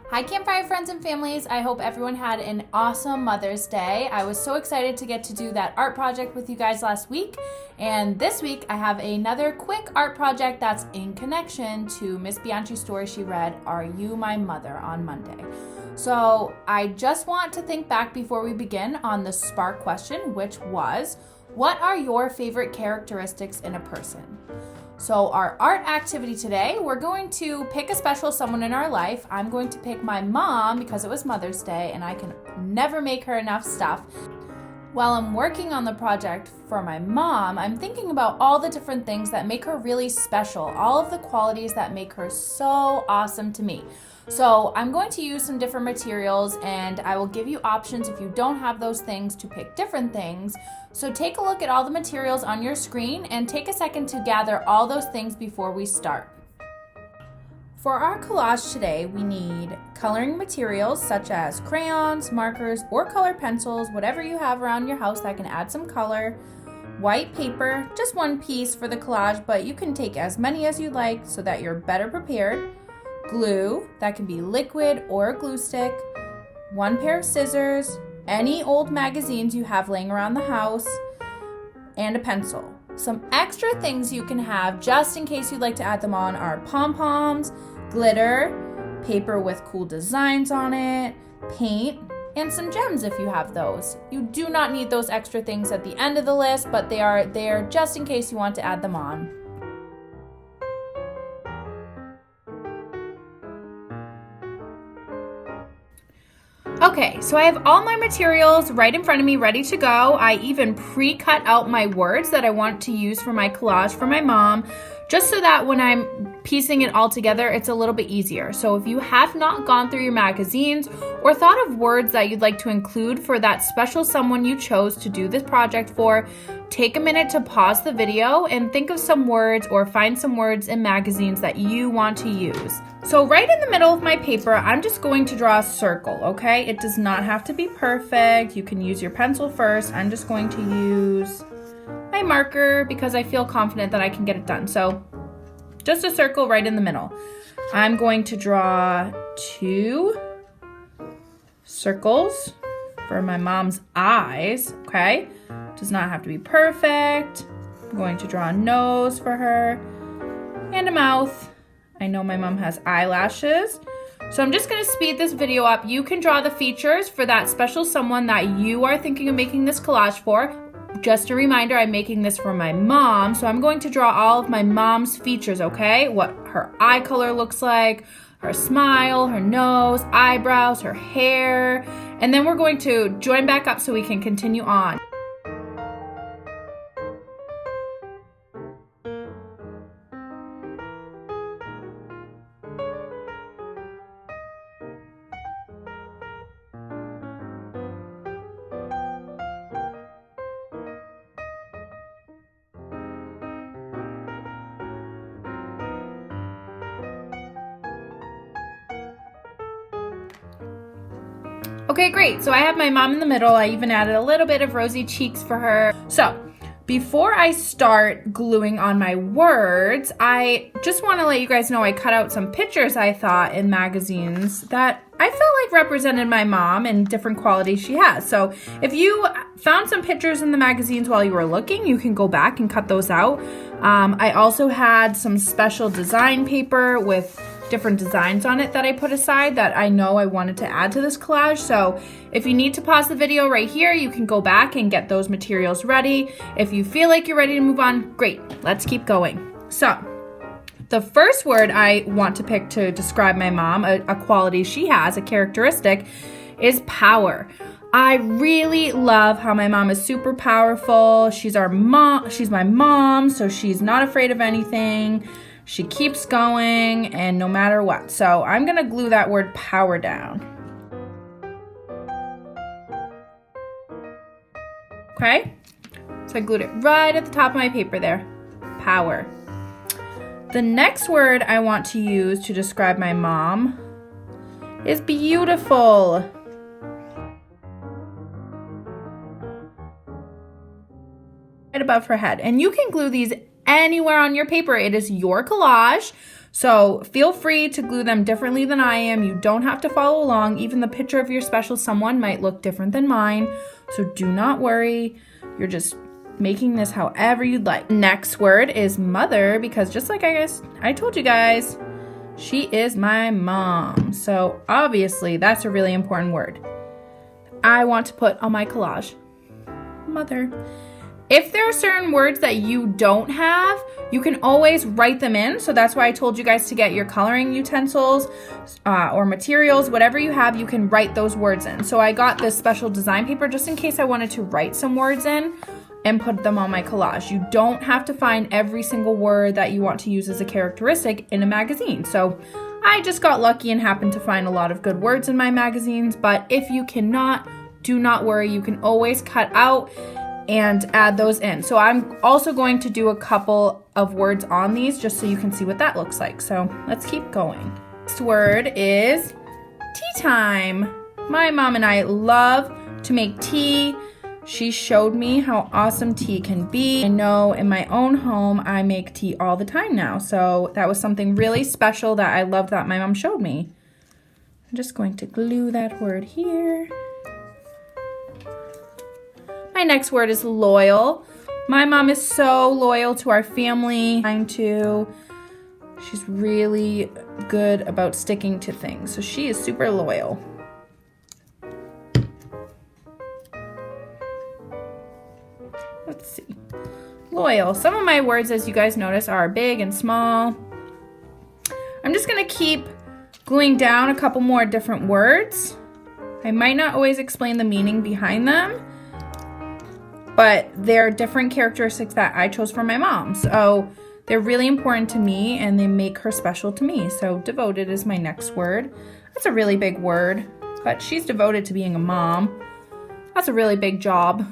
Hi Campfire friends and families, I hope everyone had an awesome Mother's Day. I was so excited to get to do that art project with you guys last week, and this week I have another quick art project that's in connection to Miss Bianchi's story she read, Are You My Mother, on Monday. So I just want to think back before we begin on the spark question, which was, what are your favorite characteristics in a person? So our art activity today, we're going to pick a special someone in our life. I'm going to pick my mom because it was Mother's Day and I can never make her enough stuff. While I'm working on the project for my mom, I'm thinking about all the different things that make her really special, all of the qualities that make her so awesome to me. So I'm going to use some different materials and I will give you options if you don't have those things to pick different things. So take a look at all the materials on your screen and take a second to gather all those things before we start. For our collage today, we need coloring materials such as crayons, markers, or colored pencils, whatever you have around your house that can add some color. White paper, just one piece for the collage, but you can take as many as you like so that you're better prepared. Glue, that can be liquid or a glue stick. One pair of scissors, any old magazines you have laying around the house, and a pencil. Some extra things you can have just in case you'd like to add them on are pom-poms, glitter, paper with cool designs on it, paint, and some gems if you have those. You do not need those extra things at the end of the list, but they are there just in case you want to add them on. Okay, so I have all my materials right in front of me ready to go. I even pre-cut out my words that I want to use for my collage for my mom, just so that when I'm piecing it all together, it's a little bit easier. So if you have not gone through your magazines or thought of words that you'd like to include for that special someone you chose to do this project for, take a minute to pause the video and think of some words or find some words in magazines that you want to use. So right in the middle of my paper, I'm just going to draw a circle, okay? It does not have to be perfect. You can use your pencil first. I'm just going to use my marker because I feel confident that I can get it done. So just a circle right in the middle. I'm going to draw 2 circles for my mom's eyes, okay? Does not have to be perfect. I'm going to draw a nose for her and a mouth. I know my mom has eyelashes. So I'm just gonna speed this video up. You can draw the features for that special someone that you are thinking of making this collage for. Just a reminder, I'm making this for my mom, so I'm going to draw all of my mom's features, okay? What her eye color looks like, her smile, her nose, eyebrows, her hair, and then we're going to join back up so we can continue on. Okay, great. So I have my mom in the middle. I even added a little bit of rosy cheeks for her. So before I start gluing on my words, I just want to let you guys know I cut out some pictures I thought in magazines that I felt like represented my mom and different qualities she has. So if you found some pictures in the magazines while you were looking, you can go back and cut those out. I also had some special design paper with different designs on it that I put aside that I know I wanted to add to this collage. So if you need to pause the video right here, you can go back and get those materials ready. If you feel like you're ready to move on, great, let's keep going. So the first word I want to pick to describe my mom, a quality she has, a characteristic, is power. I really love how my mom is super powerful. She's our mom, she's my mom, so she's not afraid of anything. She keeps going, and no matter what. So I'm gonna glue that word power down. Okay? So I glued it right at the top of my paper there. Power. The next word I want to use to describe my mom is beautiful. Right above her head. And you can glue these anywhere on your paper. It is your collage. So feel free to glue them differently than I am. You don't have to follow along. Even the picture of your special someone might look different than mine. So do not worry. You're just making this however you'd like. Next word is mother, because just like I told you guys, she is my mom. So obviously that's a really important word I want to put on my collage. Mother. If there are certain words that you don't have, you can always write them in. So that's why I told you guys to get your coloring utensils or materials, whatever you have, you can write those words in. So I got this special design paper just in case I wanted to write some words in and put them on my collage. You don't have to find every single word that you want to use as a characteristic in a magazine. So I just got lucky and happened to find a lot of good words in my magazines. But if you cannot, do not worry. You can always cut out and add those in. So I'm also going to do a couple of words on these just so you can see what that looks like. So let's keep going. Next word is tea time. My mom and I love to make tea. She showed me how awesome tea can be. I know in my own home, I make tea all the time now. So that was something really special that I loved that my mom showed me. I'm just going to glue that word here. My next word is loyal. My mom is so loyal to our family. Mine too. She's really good about sticking to things. So she is super loyal. Let's see. Loyal. Some of my words, as you guys notice, are big and small. I'm just going to keep gluing down a couple more different words. I might not always explain the meaning behind them, but they're different characteristics that I chose from my mom. So they're really important to me and they make her special to me. So devoted is my next word. That's a really big word, but she's devoted to being a mom. That's a really big job.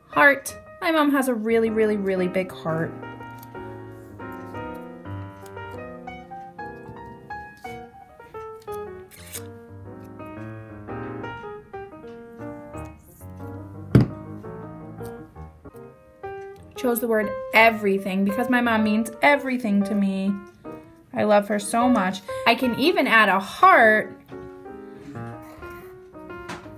Heart. My mom has a really, really, really big heart. Chose the word everything because my mom means everything to me. I love her so much. I can even add a heart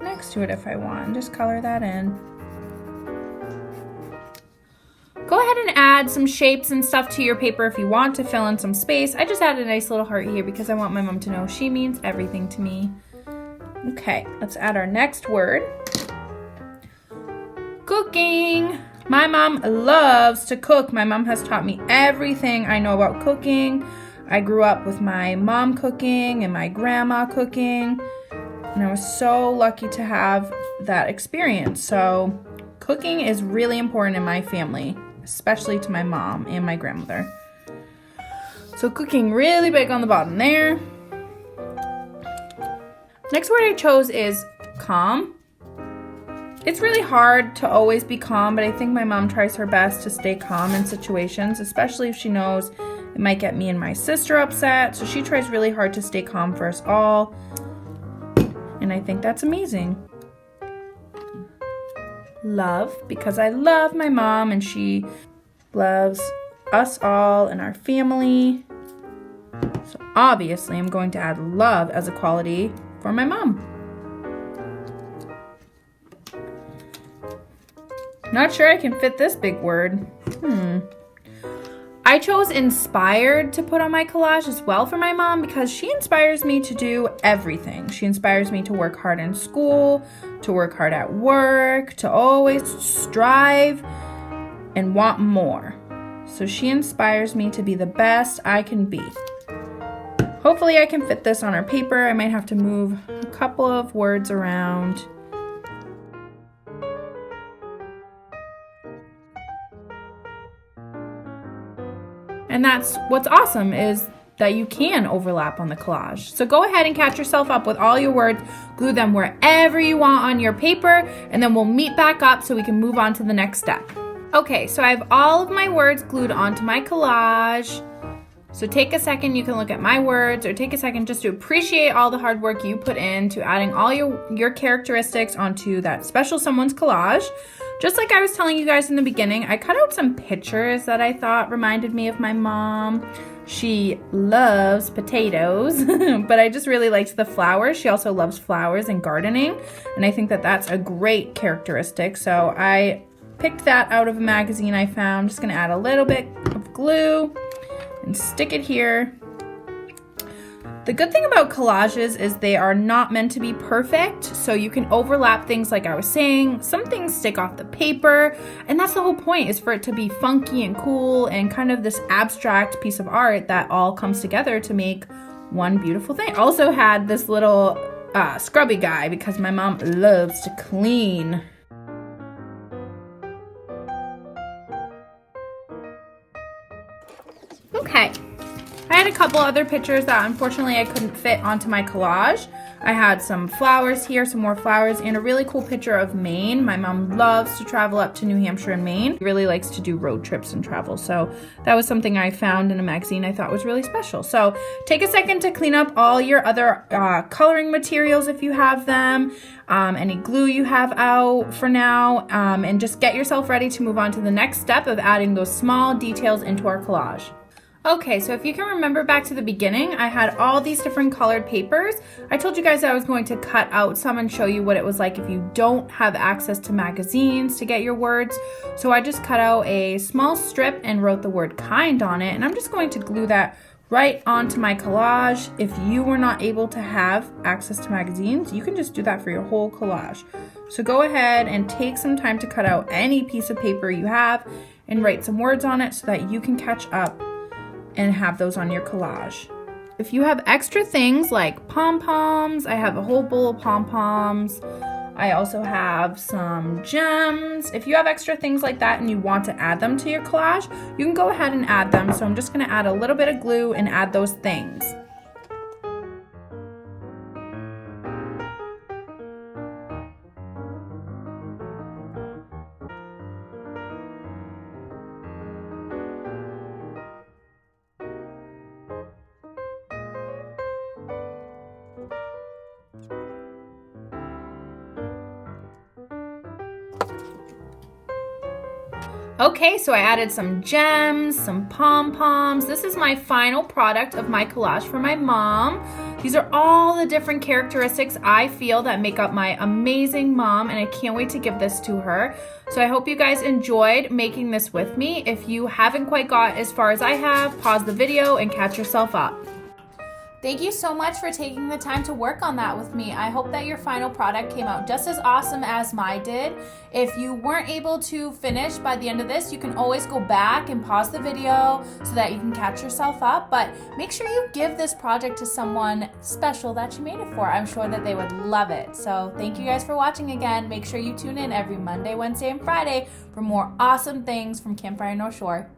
next to it if I want. Just color that in. Go ahead and add some shapes and stuff to your paper if you want to fill in some space. I just added a nice little heart here because I want my mom to know she means everything to me. Okay, let's add our next word. Cooking. My mom loves to cook. My mom has taught me everything I know about cooking. I grew up with my mom cooking and my grandma cooking, and I was so lucky to have that experience. So cooking is really important in my family, especially to my mom and my grandmother. So cooking really big on the bottom there. Next word I chose is calm. It's really hard to always be calm, but I think my mom tries her best to stay calm in situations, especially if she knows it might get me and my sister upset. So she tries really hard to stay calm for us all. And I think that's amazing. Love, because I love my mom and she loves us all and our family. So obviously I'm going to add love as a quality for my mom. Not sure I can fit this big word. I chose inspired to put on my collage as well for my mom because she inspires me to do everything. She inspires me to work hard in school, to work hard at work, to always strive and want more. So she inspires me to be the best I can be. Hopefully I can fit this on our paper. I might have to move a couple of words around. And that's what's awesome is that you can overlap on the collage. So go ahead and catch yourself up with all your words, glue them wherever you want on your paper, and then we'll meet back up so we can move on to the next step. Okay, so I have all of my words glued onto my collage. So take a second, you can look at my words, or take a second just to appreciate all the hard work you put into adding all your characteristics onto that special someone's collage. Just like I was telling you guys in the beginning, I cut out some pictures that I thought reminded me of my mom. She loves potatoes, but I just really liked the flowers. She also loves flowers and gardening, and I think that that's a great characteristic. So I picked that out of a magazine I found. I'm just gonna add a little bit of glue and stick it here. The good thing about collages is they are not meant to be perfect, so you can overlap things like I was saying. Some things stick off the paper, and that's the whole point, is for it to be funky and cool and kind of this abstract piece of art that all comes together to make one beautiful thing. I also had this little scrubby guy because my mom loves to clean. Okay. I had a couple other pictures that unfortunately I couldn't fit onto my collage. I had some flowers here, some more flowers, and a really cool picture of Maine. My mom loves to travel up to New Hampshire and Maine. She really likes to do road trips and travel. So that was something I found in a magazine I thought was really special. So take a second to clean up all your other coloring materials if you have them, any glue you have out for now, and just get yourself ready to move on to the next step of adding those small details into our collage. Okay, so if you can remember back to the beginning, I had all these different colored papers. I told you guys I was going to cut out some and show you what it was like if you don't have access to magazines to get your words. So I just cut out a small strip and wrote the word kind on it, and I'm just going to glue that right onto my collage. If you were not able to have access to magazines, you can just do that for your whole collage. So go ahead and take some time to cut out any piece of paper you have and write some words on it so that you can catch up and have those on your collage. If you have extra things like pom-poms, I have a whole bowl of pom-poms. I also have some gems. If you have extra things like that and you want to add them to your collage, you can go ahead and add them. So I'm just gonna add a little bit of glue and add those things. Okay, so I added some gems, some pom-poms. This is my final product of my collage for my mom. These are all the different characteristics I feel that make up my amazing mom, and I can't wait to give this to her. So I hope you guys enjoyed making this with me. If you haven't quite got as far as I have, pause the video and catch yourself up. Thank you so much for taking the time to work on that with me. I hope that your final product came out just as awesome as mine did. If you weren't able to finish by the end of this, you can always go back and pause the video so that you can catch yourself up. But make sure you give this project to someone special that you made it for. I'm sure that they would love it. So thank you guys for watching again. Make sure you tune in every Monday, Wednesday, and Friday for more awesome things from Campfire North Shore.